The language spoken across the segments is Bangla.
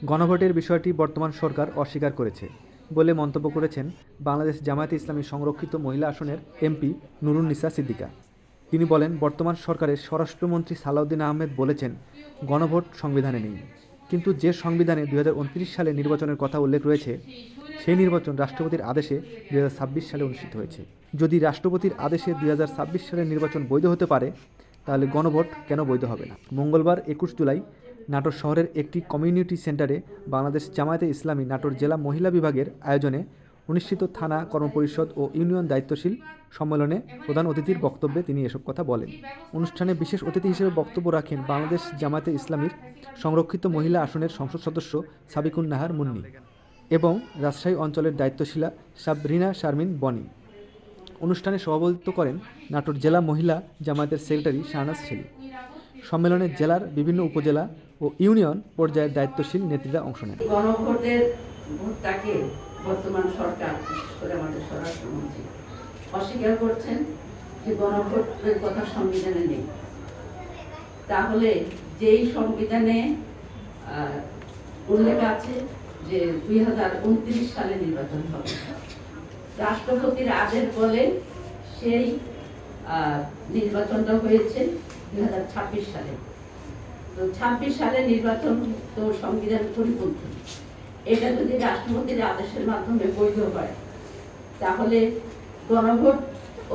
গণভোটের বিষয়টি বর্তমান সরকার অস্বীকার করেছে বলে মন্তব্য করেছেন বাংলাদেশ জামায়াতে ইসলামী সংরক্ষিত মহিলা আসনের এমপি নুরুন্নিসা সিদ্দিকা। তিনি বলেন, বর্তমান সরকারের স্বরাষ্ট্রমন্ত্রী সালাউদ্দিন আহমেদ বলেছেন গণভোট সংবিধানে নেই, কিন্তু যে সংবিধানে 2029 সালে নির্বাচনের কথা উল্লেখ রয়েছে সেই নির্বাচন রাষ্ট্রপতির আদেশে 2026 সালে অনুষ্ঠিত হয়েছে। যদি রাষ্ট্রপতির আদেশে 2026 সালের নির্বাচন বৈধ হতে পারে, তাহলে গণভোট কেন বৈধ হবে না? মঙ্গলবার 21 জুলাই নাটোর শহরের একটি কমিউনিটি সেন্টারে বাংলাদেশ জামায়াতে ইসলামী নাটোর জেলা মহিলা বিভাগের আয়োজনে অনুষ্ঠিত থানা কর্মপরিষদ ও ইউনিয়ন দায়িত্বশীল সম্মেলনে প্রধান অতিথির বক্তব্যে তিনি এসব কথা বলেন। অনুষ্ঠানে বিশেষ অতিথি হিসেবে বক্তব্য রাখেন বাংলাদেশ জামায়াতে ইসলামীর সংরক্ষিত মহিলা আসনের সংসদ সদস্য সাবিকুন নাহার মুন্নি এবং রাজশাহী অঞ্চলের দায়িত্বশীলা সাবরিনা শারমিন বনি। অনুষ্ঠানে সভাপতিত্ব করেন নাটোর জেলা মহিলা জামায়াতের সেক্রেটারি শাহনাজ ছেলি। সম্মেলনে জেলার বিভিন্ন উপজেলা ও ইউনিয়ন পর্যায়ের দায়িত্বশীল নেতৃত্বে অংশ নেন। গণভোটের ভোটটাকে বর্তমান সরকার, বিশেষ করে আমাদের স্বরাষ্ট্রমন্ত্রী অস্বীকার করছেন যে গণভোটের কথা সংবিধানে নেই। তাহলে যেই সংবিধানে উল্লেখ আছে যে 2029 সালে নির্বাচন হবে, রাষ্ট্রপতির আদেশ বলে সেই নির্বাচনটা হয়েছে 2026 সালে। তো 26 সালে নির্বাচন তো সংবিধান পরিপন্থী। এটা যদি রাষ্ট্রপতির আদেশের মাধ্যমে বৈধ হয়, তাহলে গণভোট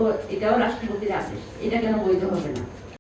ও এটাও রাষ্ট্রপতির আদেশ, এটা কেন বৈধ হবে না?